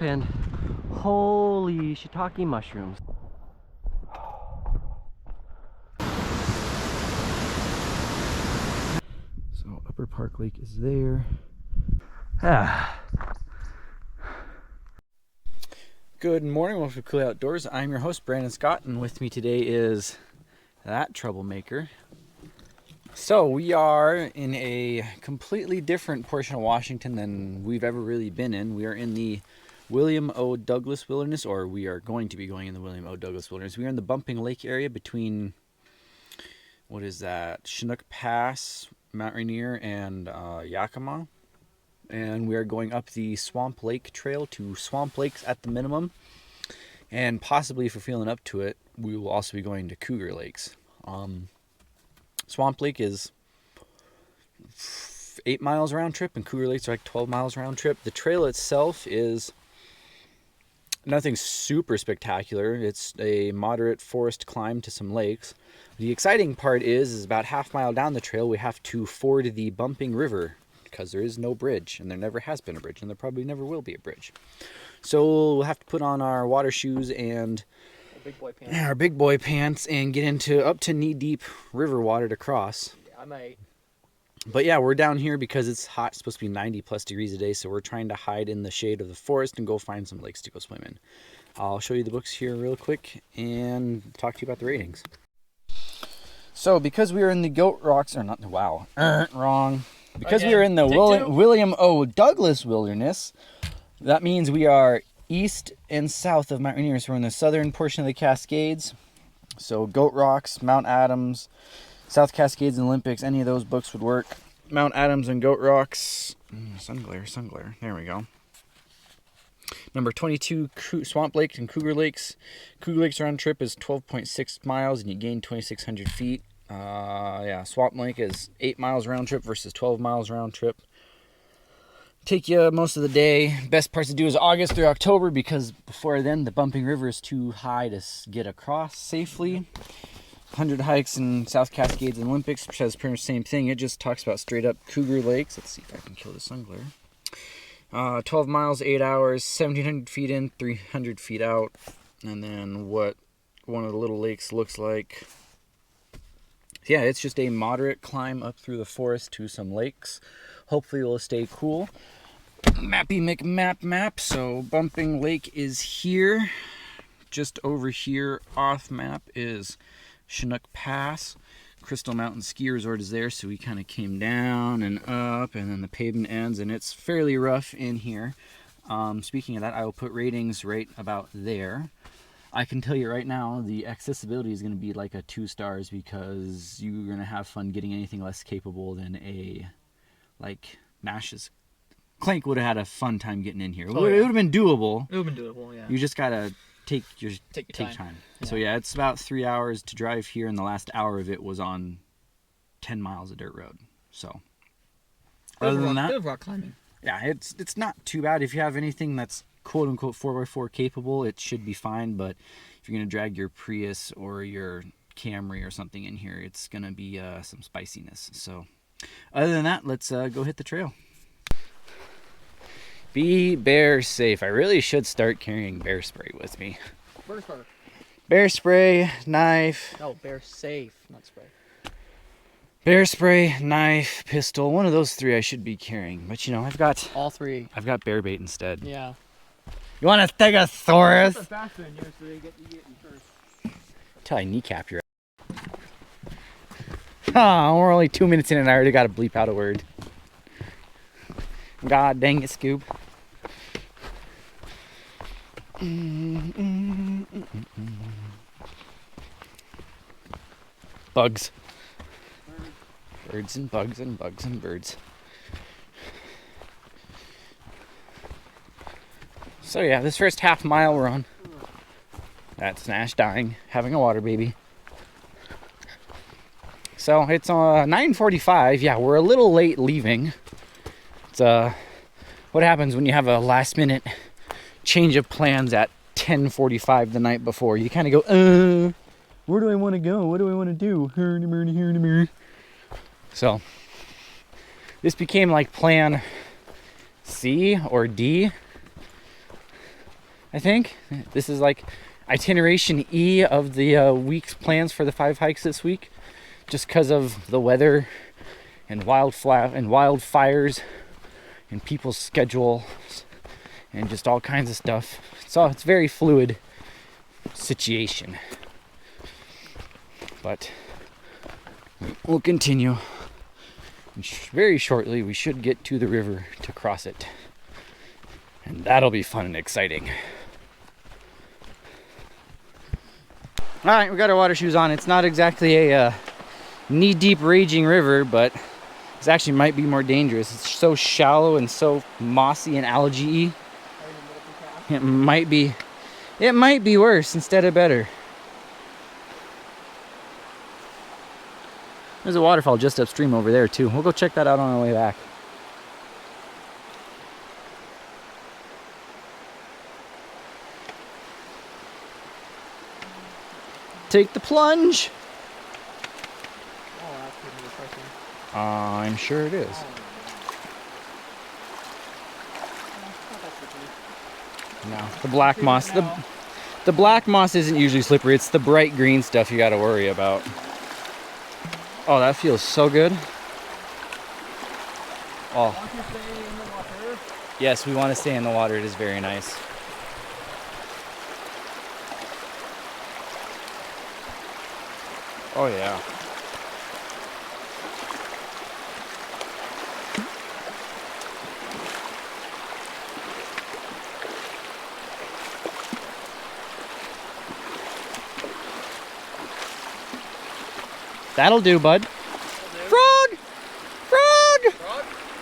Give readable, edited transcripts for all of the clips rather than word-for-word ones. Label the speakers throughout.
Speaker 1: and holy shiitake mushrooms. So Upper Park Lake is there. Good morning, welcome to Cool Outdoors. I'm your host, Brandon Scott, and with me today is that troublemaker. So we are in a completely different portion of Washington than we've ever really been in. We are in the William O. Douglas Wilderness, or we are going to be going in the William O. Douglas Wilderness. We are in the Bumping Lake area between, what is that, Chinook Pass, Mount Rainier, and Yakima. And we are going up the Swamp Lake Trail to Swamp Lakes at the minimum. And possibly, if we're feeling up to it, we will also be going to Cougar Lakes. Swamp Lake is 8 miles round trip, and Cougar Lakes are like 12 miles round trip. The trail itself is nothing super spectacular. It's a moderate forest climb to some lakes. The exciting part is about half mile down the trail, we have to ford the Bumping River, because there is no bridge, and there never has been a bridge, and there probably never will be a bridge. So we'll have to put on our water shoes and our big boy pants and get into up to knee-deep river water to cross.
Speaker 2: I might.
Speaker 1: But yeah, we're down here because it's hot. It's supposed to be 90 plus degrees a day, so we're trying to hide in the shade of the forest and go find some lakes to go swim in. I'll show you the books here real quick and talk to you about the ratings. So because we are in the Goat Rocks, or not, wow, wrong. Because we are in the William O. Douglas Wilderness, that means we are east and south of Mount Rainier. So we're in the southern portion of the Cascades. So Goat Rocks, Mount Adams, South Cascades, and Olympics, any of those books would work. Mount Adams and Goat Rocks. Sun glare. There we go. Number 22, Swamp Lake and Cougar Lakes. Cougar Lakes round trip is 12.6 miles, and you gain 2,600 feet. Swamp Lake is 8 miles round trip versus 12 miles round trip. Take you most of the day. Best parts to do is August through October, because before then the Bumping River is too high to get across safely. 100 hikes in South Cascades and Olympics, which has pretty much the same thing. It just talks about straight up Cougar Lakes. Let's see if I can kill the sun glare. 12 miles, 8 hours, 1,700 feet in, 300 feet out. And then what one of the little lakes looks like. Yeah, it's just a moderate climb up through the forest to some lakes. Hopefully it'll stay cool. Mappy map. So Bumping Lake is here. Just over here off map is Chinook Pass. Crystal Mountain Ski Resort is there, so we kind of came down and up, and then the pavement ends, and it's fairly rough in here. Speaking of that, I will put ratings right about there. I can tell you right now, the accessibility is going to be like a 2 stars, because you're going to have fun getting anything less capable than a, like, Nash's. Clank would have had a fun time getting in here. It would have been doable.
Speaker 2: It would have been doable, yeah.
Speaker 1: You just got to take time. Yeah. So yeah, it's about 3 hours to drive here, and the last hour of it was on 10 miles of dirt road. So other than that,
Speaker 2: bit of rock climbing.
Speaker 1: Yeah, it's not too bad. If you have anything that's quote unquote 4x4 capable, it should be fine. But if you're gonna drag your Prius or your Camry or something in here, it's gonna be some spiciness. So other than that, let's go hit the trail. Be bear safe. I really should start carrying bear spray with me. Bear spray, knife.
Speaker 2: No, bear safe, not spray.
Speaker 1: Bear spray, knife, pistol. One of those 3 I should be carrying. But you know, I've got
Speaker 2: all 3.
Speaker 1: I've got bear bait instead.
Speaker 2: Yeah.
Speaker 1: You want a Stegosaurus?
Speaker 2: Put the faster in here so they get you first.
Speaker 1: Till I kneecap your ass. Oh, we're only 2 minutes in and I already got to bleep out a word. God dang it, Scoob. Bugs. Birds and bugs and bugs and birds. So yeah, this first half mile we're on. That's Nash dying, having a water baby. So it's 9:45. Yeah, we're a little late leaving. It's what happens when you have a last minute change of plans at 10:45 the night before. You kind of go, where do I want to go? What do I want to do? So this became like plan C or D. I think. This is like itineration E of the week's plans for the 5 hikes this week, just because of the weather and wildfires and people's schedules and just all kinds of stuff. So it's very fluid situation. But we'll continue. And very shortly we should get to the river to cross it. And that'll be fun and exciting. Alright, we got our water shoes on. It's not exactly a knee-deep raging river, but it actually might be more dangerous. It's so shallow and so mossy and algae-y. It might be worse instead of better. There's a waterfall just upstream over there too. We'll go check that out on our way back. Take the plunge.
Speaker 2: Oh, that's pretty refreshing.
Speaker 1: I'm sure it is. No, the black moss. The black moss isn't usually slippery. It's the bright green stuff you got to worry about. Oh, that feels so good. Oh.
Speaker 2: Want to stay in the water?
Speaker 1: Yes, we want to stay in the water. It is very nice. Oh yeah. That'll do, bud. Frog! Frog!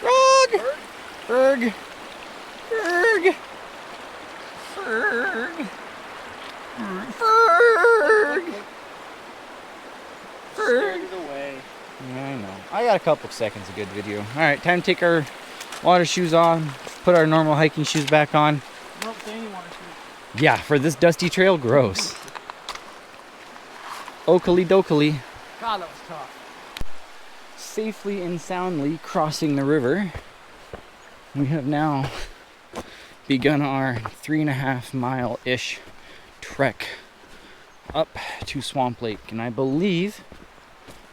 Speaker 1: Frog! Frog! Frog! Frog! Frog!
Speaker 2: Scared it away.
Speaker 1: Yeah, I know. I got a couple seconds of good video. Alright, time to take our water shoes on, put our normal hiking shoes back on.
Speaker 2: Nope, they ain't water shoes.
Speaker 1: Yeah, for this dusty trail, gross. Oakley dokley.
Speaker 2: God, that was tough.
Speaker 1: Safely and soundly crossing the river. We have now begun our 3.5 mile-ish trek up to Swamp Lake. And I believe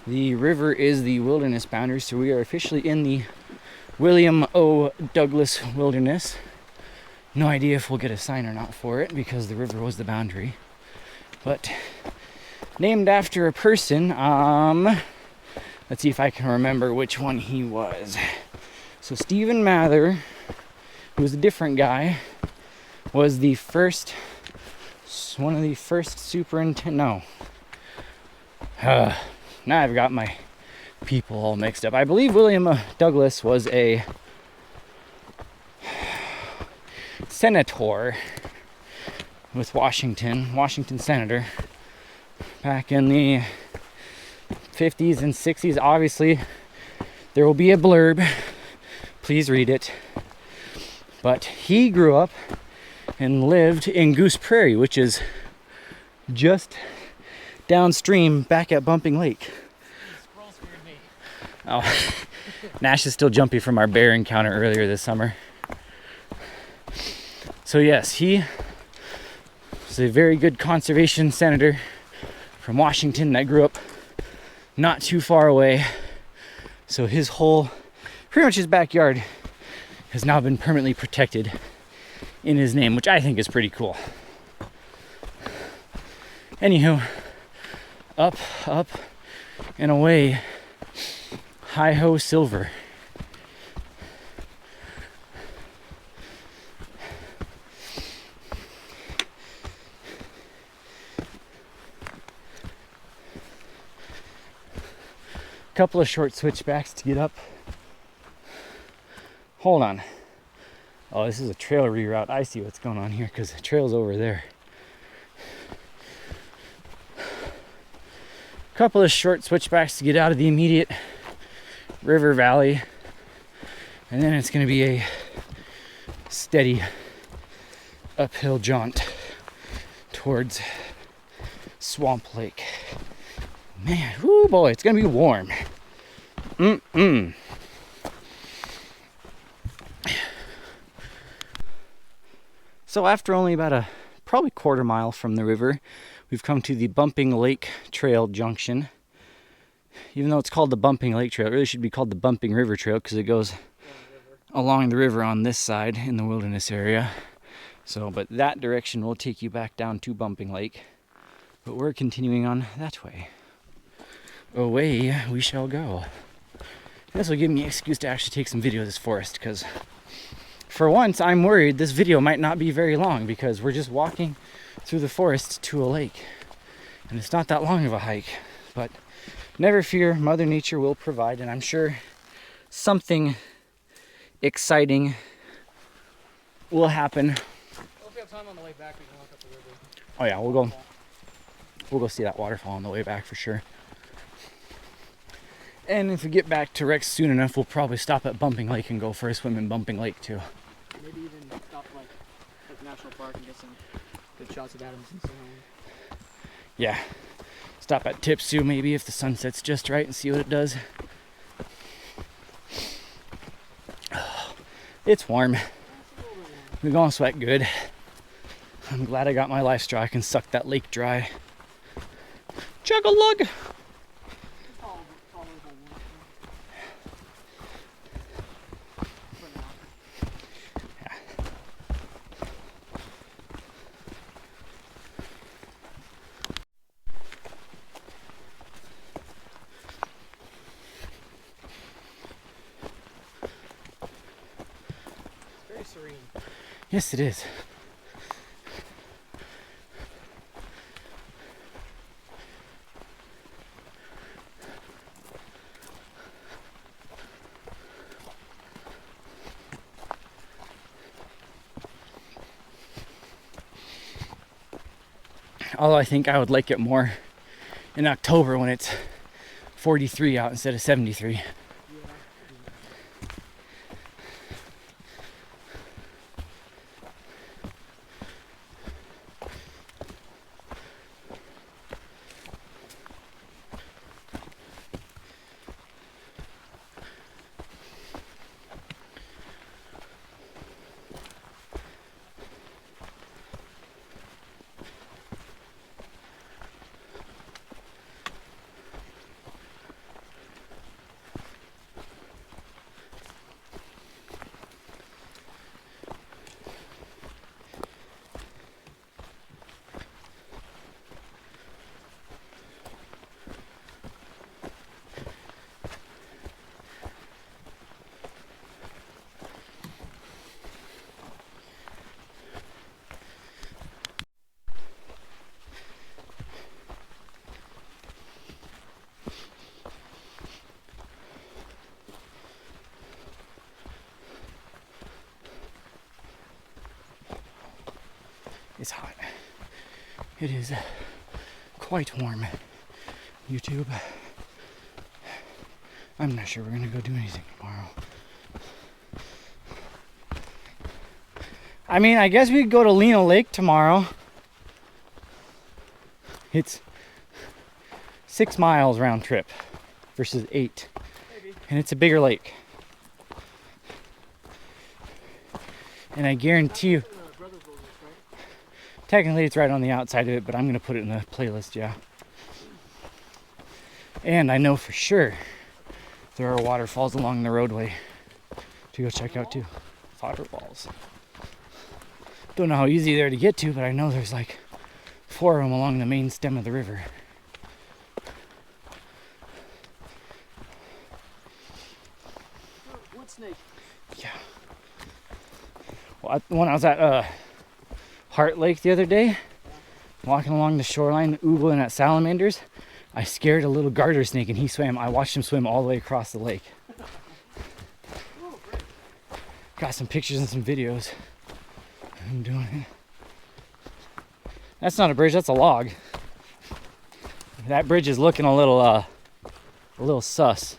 Speaker 1: the river is the wilderness boundary, so we are officially in the William O. Douglas Wilderness. No idea if we'll get a sign or not for it because the river was the boundary. But named after a person, let's see if I can remember which one he was. So Stephen Mather, who was a different guy, was the first, one of the first superintendent, now I've got my people all mixed up. I believe William Douglas was a senator with Washington senator, back in the 50s and 60s. Obviously, there will be a blurb. Please read it. But he grew up and lived in Goose Prairie, which is just downstream back at Bumping Lake.
Speaker 2: Squirrel scared me.
Speaker 1: Oh, Nash is still jumpy from our bear encounter earlier this summer. So yes, he was a very good conservation senator from Washington that grew up not too far away. So his whole, pretty much his backyard has now been permanently protected in his name, which I think is pretty cool. Anywho, up, and away. Hi-ho silver. Couple of short switchbacks to get up. Hold on. Oh, this is a trail reroute. I see what's going on here because the trail's over there. Couple of short switchbacks to get out of the immediate river valley, and then it's going to be a steady uphill jaunt towards Swamp Lake. Man, whoo boy, it's going to be warm. So after only about a probably quarter mile from the river, we've come to the bumping Lk Trl Junction. Even though it's called the bumping lake trail, it really should be called the bumping river trail because it goes along the river on this side in the wilderness area. So, but that direction will take you back down to Bumping Lake. But we're continuing on that way. Away we shall go. This will give me an excuse to actually take some video of this forest, because for once I'm worried this video might not be very long, because we're just walking through the forest to a lake. And it's not that long of a hike, but never fear, Mother Nature will provide, and I'm sure something exciting will happen.
Speaker 2: Well, if we have time on the way back, we can walk up the river.
Speaker 1: Oh yeah, we'll go see that waterfall on the way back for sure. And if we get back to Rex soon enough, we'll probably stop at Bumping Lake and go for a swim in Bumping Lake too.
Speaker 2: Maybe even stop like at the national park and get some good shots of Adams and so on.
Speaker 1: Yeah. Stop at Tipsoo maybe if the sun sets just right and see what it does. It's warm. We're gonna sweat good. I'm glad I got my life straw. I can suck that lake dry. Chug-a-lug!
Speaker 2: Serene.
Speaker 1: Yes, it is. Although I think I would like it more in October when it's 43 out instead of 73. It's hot. It is quite warm. YouTube. I'm not sure we're gonna go do anything tomorrow. I mean, I guess we could go to Lena Lake tomorrow. It's 6 miles round trip versus 8.
Speaker 2: Maybe.
Speaker 1: And it's a bigger lake. And I guarantee you, technically it's right on the outside of it, but I'm gonna put it in the playlist, yeah. And I know for sure there are waterfalls along the roadway to go check out too. Waterfalls. Don't know how easy they're to get to, but I know there's like 4 of them along the main stem of the river.
Speaker 2: Wood snake.
Speaker 1: Yeah. Well, when I was at Heart Lake the other day, walking along the shoreline, oogling at salamanders, I scared a little garter snake and he swam. I watched him swim all the way across the lake. Got some pictures and some videos. I'm doing it. That's not a bridge, that's a log. That bridge is looking a little sus.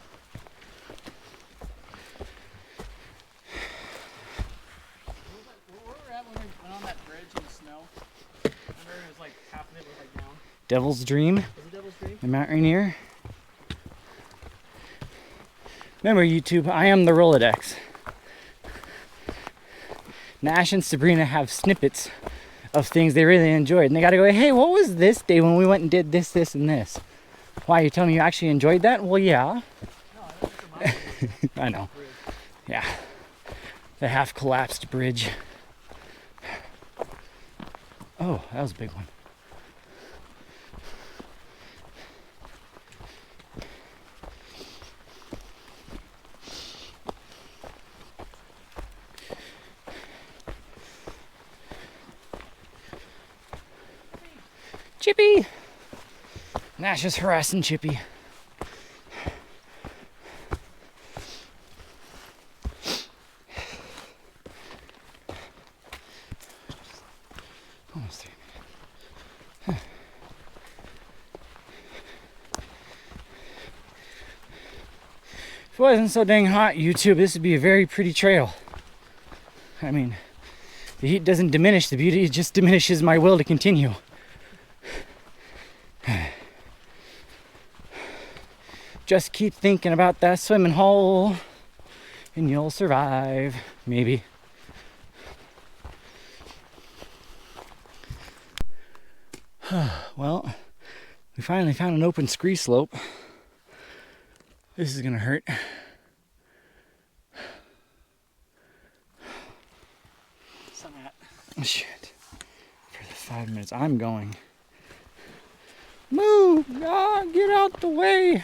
Speaker 1: Devil's Dream, the Mount Rainier. Remember YouTube, I am the Rolodex.
Speaker 3: Nash and Sabrina have snippets of things they really enjoyed. And they gotta go, hey, what was this day when we went and did this, this, and this? Why, you telling me you actually enjoyed that? Well, yeah. I know. Yeah. The half collapsed bridge. Oh, that was a big one. Chippy! Nash is harassing Chippy. Almost 3 minutes. If it wasn't so dang hot, YouTube, this would be a very pretty trail. I mean, the heat doesn't diminish the beauty, it just diminishes my will to continue. Just keep thinking about that swimming hole and you'll survive, maybe. Well, we finally found an open scree slope. This is gonna hurt.
Speaker 2: Some at.
Speaker 3: Shit. For the 5 minutes I'm going. Move! Ah, get out the way!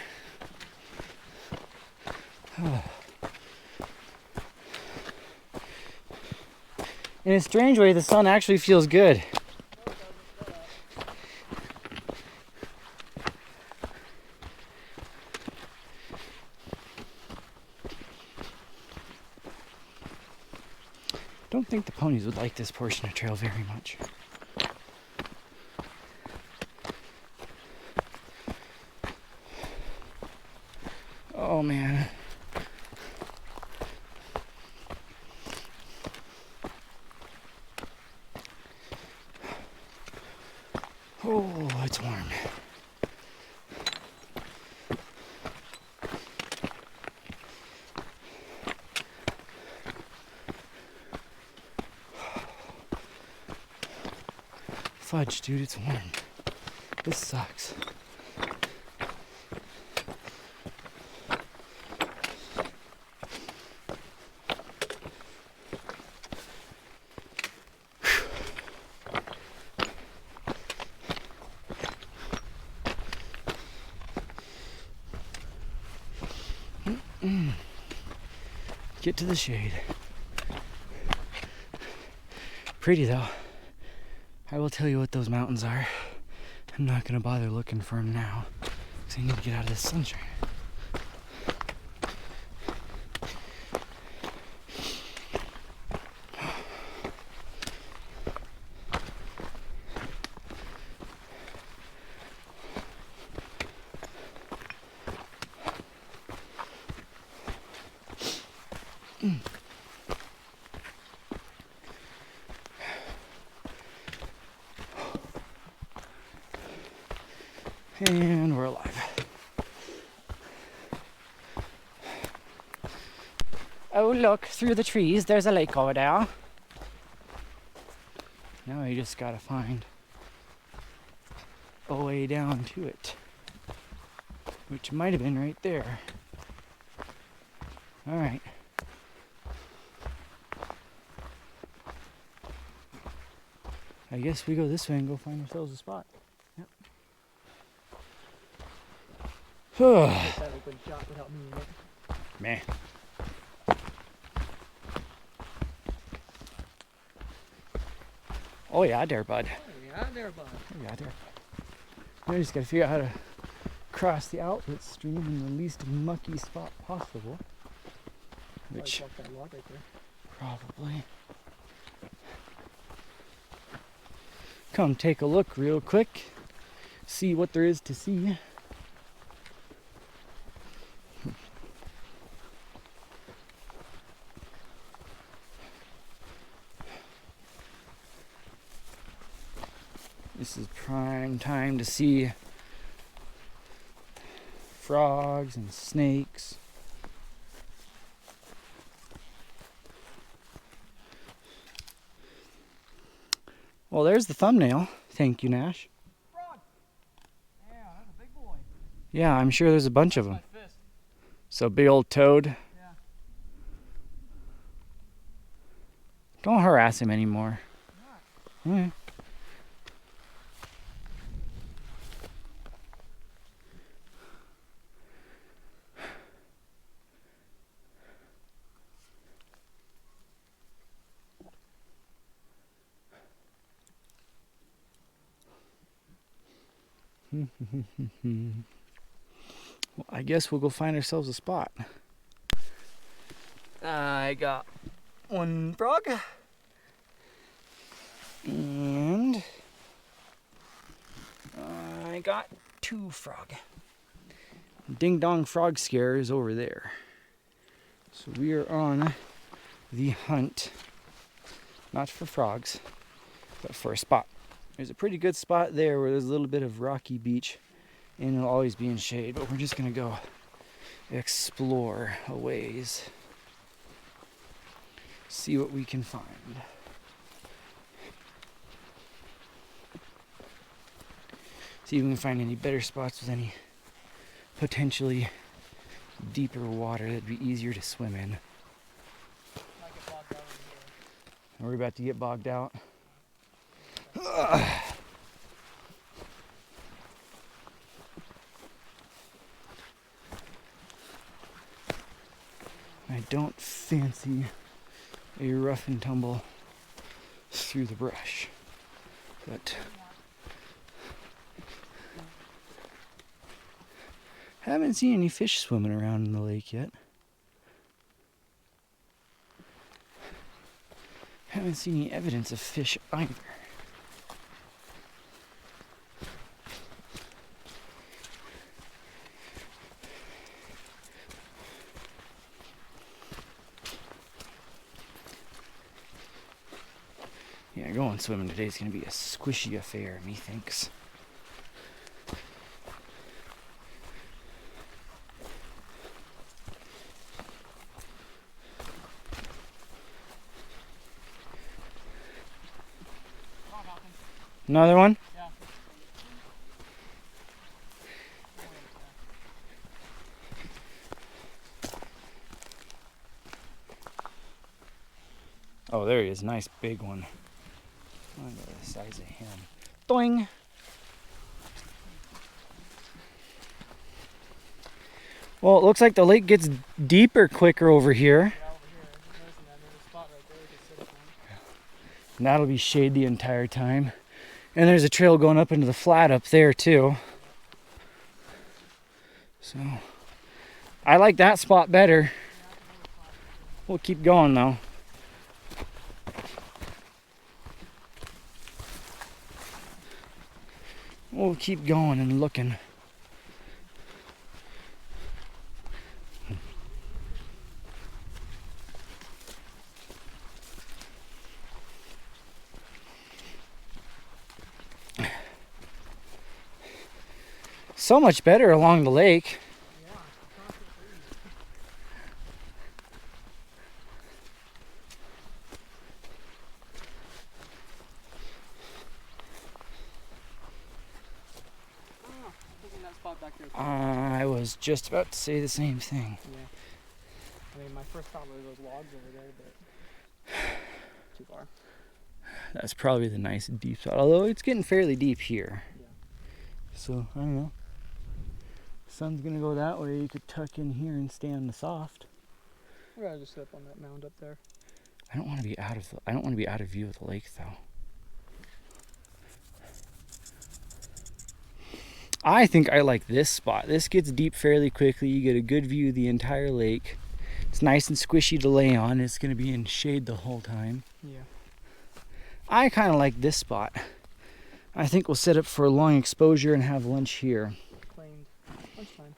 Speaker 3: In a strange way, the sun actually feels good. Don't think the ponies would like this portion of trail very much. Oh man. Oh, it's warm. Fudge, dude, it's warm. This sucks. Get to the shade. Pretty though. I will tell you what those mountains are. I'm not gonna bother looking for them now because I need to get out of this sunshine. And we're alive. Oh look, through the trees, there's a lake over there. Now you just gotta find a way down to it. Which might have been right there. Alright. I guess we go this way and go find ourselves a spot. Yep. Meh. Oh yeah, there, bud.
Speaker 2: Oh yeah, there, bud.
Speaker 3: Oh yeah, there. Now I just gotta figure out how to cross the outlet stream in the least mucky spot possible. Which
Speaker 2: Walk that log right there.
Speaker 3: probably. Come take a look real quick. See what there is to see. This is prime time to see frogs and snakes. Well, there's the thumbnail. Thank you, Nash.
Speaker 2: Frog! Yeah, that's a big boy.
Speaker 3: Yeah, I'm sure there's a bunch of them.
Speaker 2: My fist.
Speaker 3: So big old toad.
Speaker 2: Yeah.
Speaker 3: Don't harass him anymore. Yeah. Well, I guess we'll go find ourselves a spot. I got one frog. And I got 2 frog. Ding Dong Frog Scare is over there. So we are on the hunt, not for frogs, but for a spot. There's a pretty good spot there where there's a little bit of rocky beach, and it'll always be in shade, but we're just gonna go explore a ways, see what we can find. See if we can find any better spots with any potentially deeper water that'd be easier to swim in.
Speaker 2: Might get bogged out over here.
Speaker 3: Are we about to get bogged out? I don't fancy a rough and tumble through the brush, but haven't seen any fish swimming around in the lake yet. Haven't seen any evidence of fish either. Yeah, going swimming today is going to be a squishy affair, methinks. Another one?
Speaker 2: Yeah.
Speaker 3: Oh, there he is. Nice big one. Look at the size of him. Doing. Well, it looks like the lake gets deeper quicker over here.
Speaker 2: Yeah, over here. I'm noticing that. There's a spot right there we can sit up on.
Speaker 3: And that'll be shade the entire time. And there's a trail going up into the flat up there too. So I like that spot better. We'll keep going though. We'll keep going and looking. So much better along the lake.
Speaker 2: Yeah, across the trees. I'm thinking that spot back there.
Speaker 3: I was just about to say the same thing.
Speaker 2: Yeah. I mean, my first thought was those logs over there, but too far.
Speaker 3: That's probably the nice deep spot. Although it's getting fairly deep here.
Speaker 2: Yeah.
Speaker 3: So, I don't know. Sun's gonna go that way. You could tuck in here and stay on the soft.
Speaker 2: I'd rather just sit up on that mound up there.
Speaker 3: I don't want to be out of view of the lake though. I think I like this spot. This gets deep fairly quickly. You get a good view of the entire lake. It's nice and squishy to lay on. It's gonna be in shade the whole time.
Speaker 2: Yeah.
Speaker 3: I kind of like this spot. I think we'll set up for a long exposure and have lunch here.
Speaker 2: Claimed lunchtime.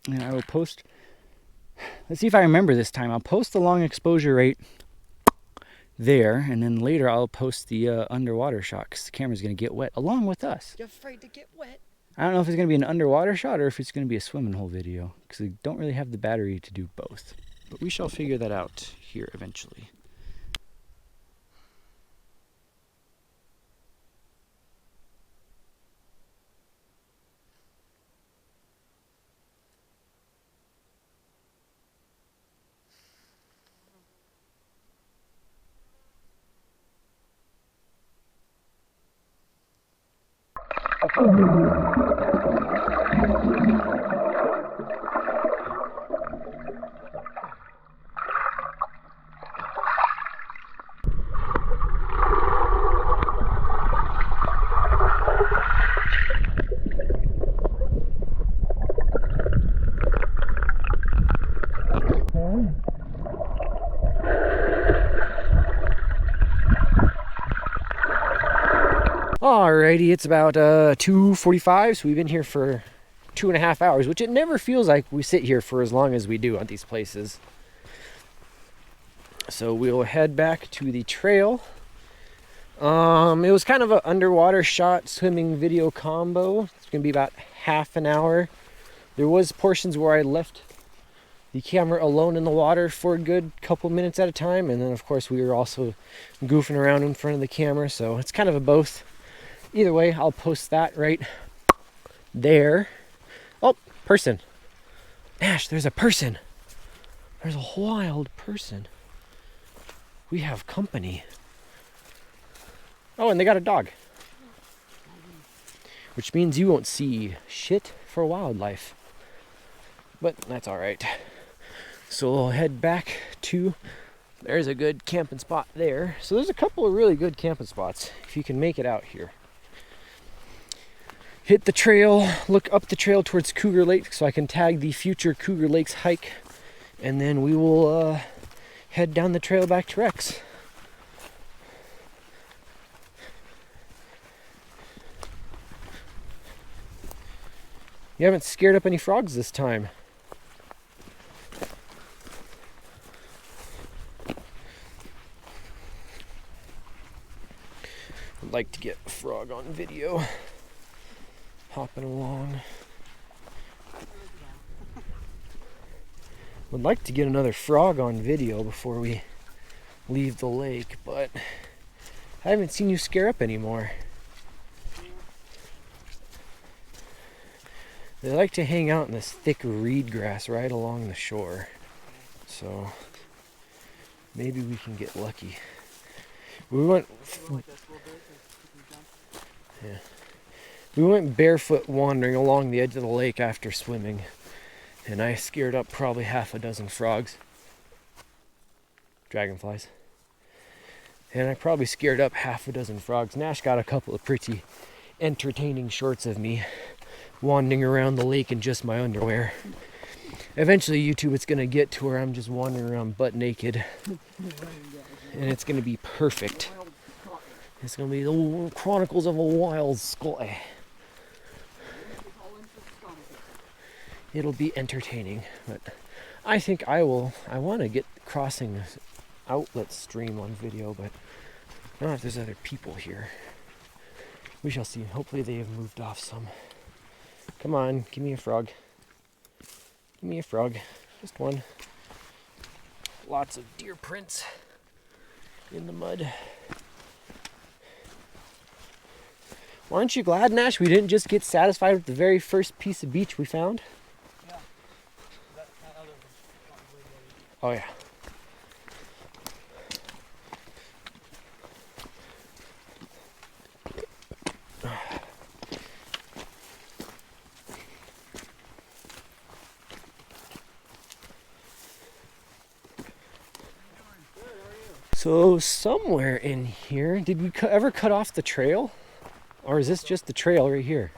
Speaker 3: And I will post, let's see if I remember this time. I'll post the long exposure rate there, and then later I'll post the underwater shot because the camera's going to get wet along with us.
Speaker 2: You're afraid to get wet.
Speaker 3: I don't know if it's going to be an underwater shot or if it's going to be a swimming hole video because I don't really have the battery to do both. But we shall figure that out. out, here, eventually.
Speaker 4: Alrighty, it's about 2:45, so we've been here for 2.5 hours, which it never feels like we sit here for as long as we do at these places. So we'll head back to the trail. It was kind of an underwater shot swimming video combo. It's gonna be about half an hour. There was portions where I left the camera alone in the water for a good couple minutes at a time, and then of course we were also goofing around in front of the camera, so it's kind of a both. Either way, I'll post that right there. Oh, person. Nash, there's a person. There's a wild person. We have company. Oh, and they got a dog. Which means you won't see shit for wildlife. But that's alright. So we'll head back to... There's a good camping spot there. So there's a couple of really good camping spots if you can make it out here. Hit the trail, look up the trail towards Cougar Lakes so I can tag the future Cougar Lakes hike, and then we will head down the trail back to Rex. You haven't scared up any frogs this time. I'd like to get a frog on video. Hopping along. Would like to get another frog on video before we leave the lake, but I haven't seen you scare up anymore. They like to hang out in this thick reed grass right along the shore, so maybe we can get lucky. We went barefoot wandering along the edge of the lake after swimming, and I scared up probably half a dozen frogs, dragonflies, and I probably scared up half a dozen frogs. Nash got a couple of pretty entertaining shorts of me wandering around the lake in just my underwear. Eventually YouTube, it's gonna get to where I'm just wandering around butt naked, and it's gonna be perfect. It's gonna be the Chronicles of a Wild Sky. It'll be entertaining, but I think I want to get crossing this outlet stream on video, but I don't know if there's other people here. We shall see. Hopefully they have moved off some. Come on, give me a frog. Give me a frog. Just one. Lots of deer prints in the mud. Aren't you glad, Nash, we didn't just get satisfied with the very first piece of beach we found?
Speaker 2: Yeah. That other one's
Speaker 4: Oh yeah. So somewhere in here, did we ever cut off the trail? Or is this just the trail right here?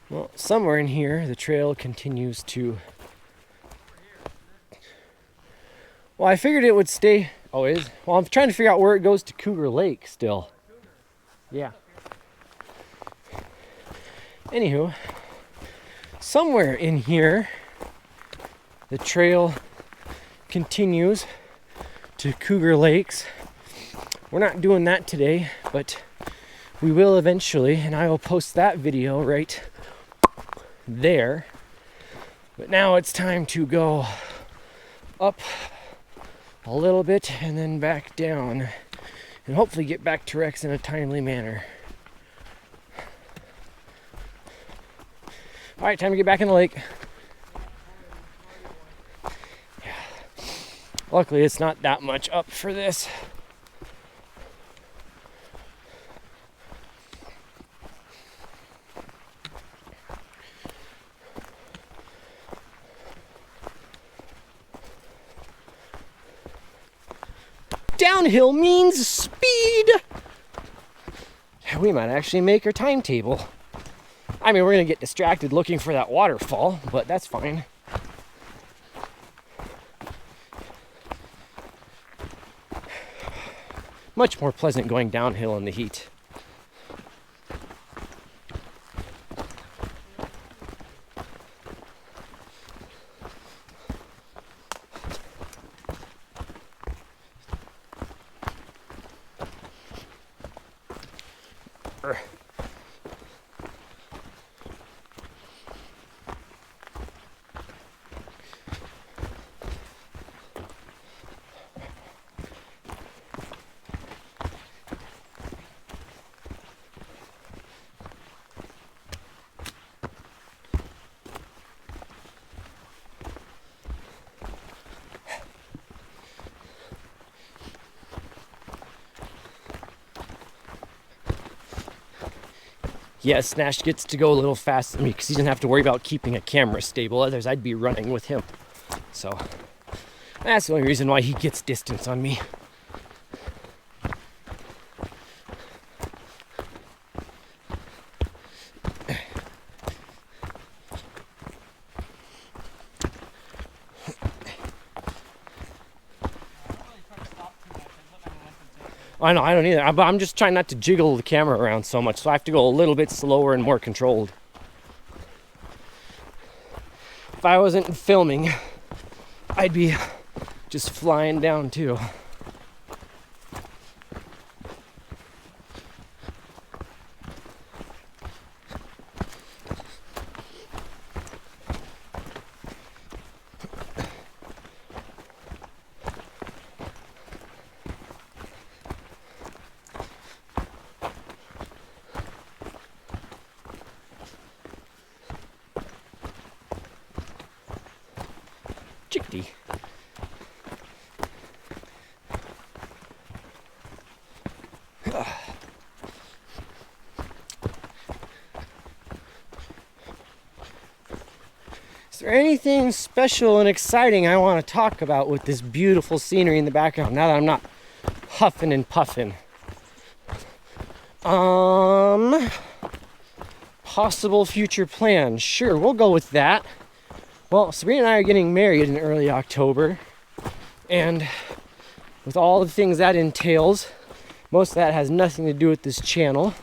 Speaker 4: Well, somewhere in here, the trail continues to... Well, I figured it would stay... Oh, it is? Well, I'm trying to figure out where it goes to Cougar Lake still. Yeah. Anywho, somewhere in here, the trail continues to Cougar Lakes. We're not doing that today, but we will eventually, and I will post that video right there. But now it's time to go up a little bit and then back down, and hopefully get back to Rex in a timely manner. All right, time to get back in the lake. Yeah. Luckily, it's not that much up for this. Downhill means speed. We might actually make our timetable. I mean, we're gonna get distracted looking for that waterfall, but that's fine. Much more pleasant going downhill in the heat. Yes, Nash gets to go a little faster than me because he doesn't have to worry about keeping a camera stable. Otherwise, I'd be running with him. So that's the only reason why he gets distance on me. I know, I don't either. But I'm just trying not to jiggle the camera around so much, so I have to go a little bit slower and more controlled. If I wasn't filming, I'd be just flying down too. Chickadee. Is there anything special and exciting I want to talk about with this beautiful scenery in the background now that I'm not huffing and puffing? Possible future plans. Sure, we'll go with that. Well, Sabrina and I are getting married in early October, and with all the things that entails, most of that has nothing to do with this channel.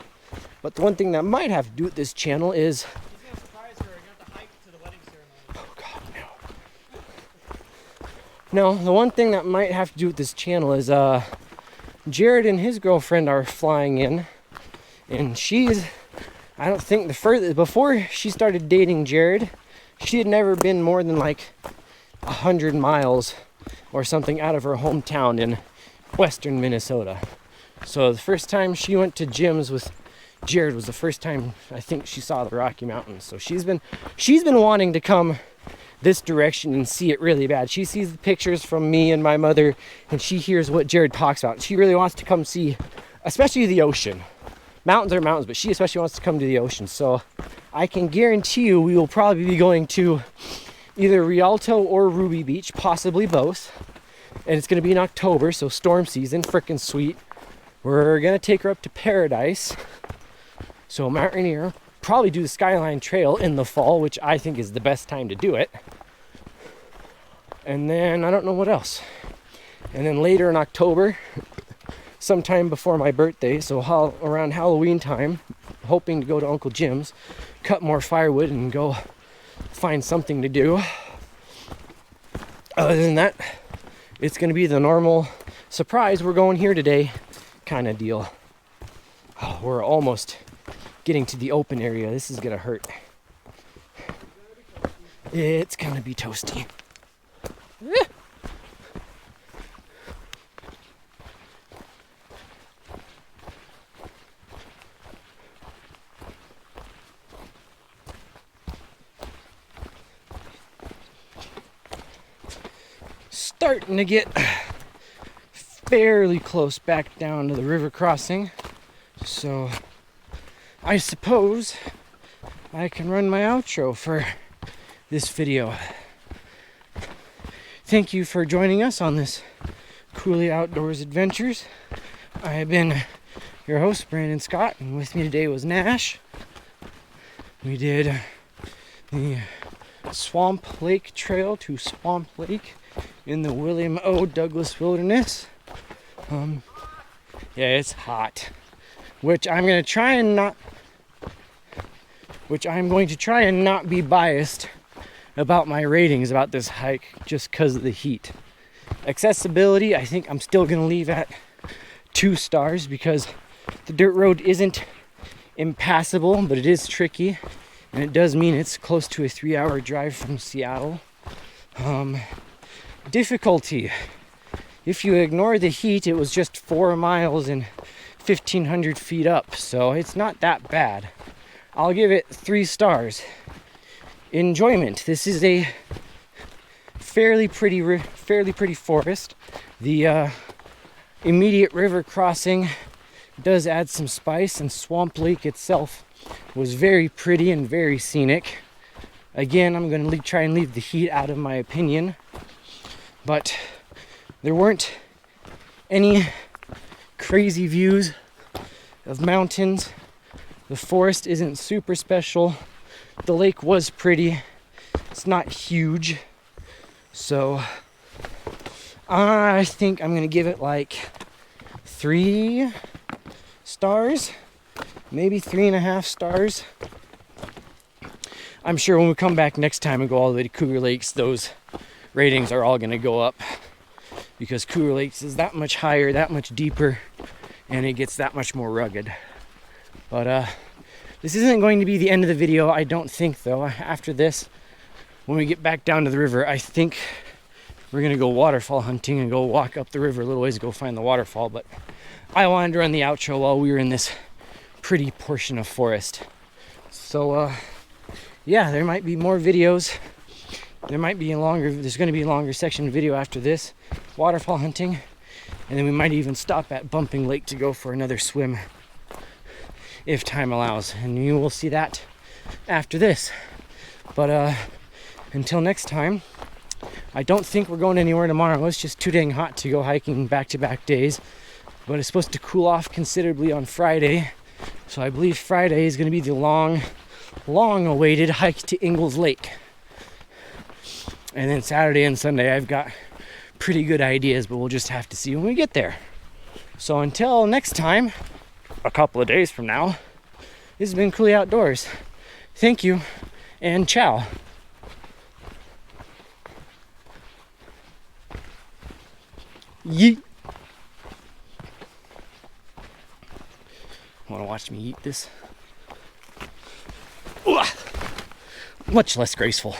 Speaker 4: But the one thing that might have to do with this channel is...
Speaker 2: He's gonna surprise her. You have to hike to the wedding ceremony.
Speaker 4: Oh God, no. No, the one thing that might have to do with this channel is Jared and his girlfriend are flying in, and she's, I don't think the furthest, before she started dating Jared, she had never been more than like 100 miles or something out of her hometown in western Minnesota. So the first time she went to gyms with Jared was the first time I think she saw the Rocky Mountains. So she's been wanting to come this direction and see it really bad. She sees the pictures from me and my mother, and she hears what Jared talks about. She really wants to come see, especially the ocean. Mountains are mountains, but she especially wants to come to the ocean. So I can guarantee you we will probably be going to either Rialto or Ruby Beach, possibly both. And it's going to be in October, so storm season, frickin' sweet. We're going to take her up to Paradise. So Mount Rainier, probably do the Skyline Trail in the fall, which I think is the best time to do it. And then I don't know what else. And then later in October, sometime before my birthday, so around Halloween time, hoping to go to Uncle Jim's, cut more firewood and go find something to do. Other than that, it's going to be the normal surprise, we're going here today kind of deal. Oh, we're almost getting to the open area. This is going to hurt. It's going to be toasty.
Speaker 3: starting to get fairly close back down to the river crossing. So I suppose I can run my outro for this video. Thank you for joining us on this Cougar Outdoors adventures. I have been your host, Brandon Scott, and with me today was Nash. We did the Swamp Lake Trail to Swamp Lake in the William O. Douglas Wilderness. Yeah, it's hot, which I'm going to try and not be biased about my ratings about this hike just because of the heat. Accessibility, I think I'm still going to leave at 2 stars because the dirt road isn't impassable, but it is tricky, and it does mean it's close to a 3-hour drive from Seattle. Difficulty, if you ignore the heat, it was just 4 miles and 1,500 feet up, so it's not that bad. I'll give it 3 stars. Enjoyment, this is a fairly pretty forest. The immediate river crossing does add some spice, and Swamp Lake itself was very pretty and very scenic. Again, I'm going to try and leave the heat out of my opinion, but there weren't any crazy views of mountains. The forest isn't super special. The lake was pretty. It's not huge. So I think I'm going to give it like 3 stars, maybe 3.5 stars. I'm sure when we come back next time and go all the way to Cougar Lakes, those ratings are all going to go up because Cougar Lakes is that much higher, that much deeper, and it gets that much more rugged. But this isn't going to be the end of the video, I don't think, though. After this, when we get back down to the river, I think we're going to go waterfall hunting and go walk up the river a little ways to go find the waterfall. But I wanted to run the outro while we were in this pretty portion of forest. So, yeah, there might be more videos. There's going to be a longer section video after this, waterfall hunting. And then we might even stop at Bumping Lake to go for another swim, if time allows. And you will see that after this. But until next time, I don't think we're going anywhere tomorrow. It's just too dang hot to go hiking back-to-back days. But it's supposed to cool off considerably on Friday. So I believe Friday is going to be the long-awaited hike to Ingalls Lake. And then Saturday and Sunday, I've got pretty good ideas, but we'll just have to see when we get there. So until next time, a couple of days from now, this has been Cougar Outdoors. Thank you, and ciao. Yeet. Want to watch me eat this? Much less graceful.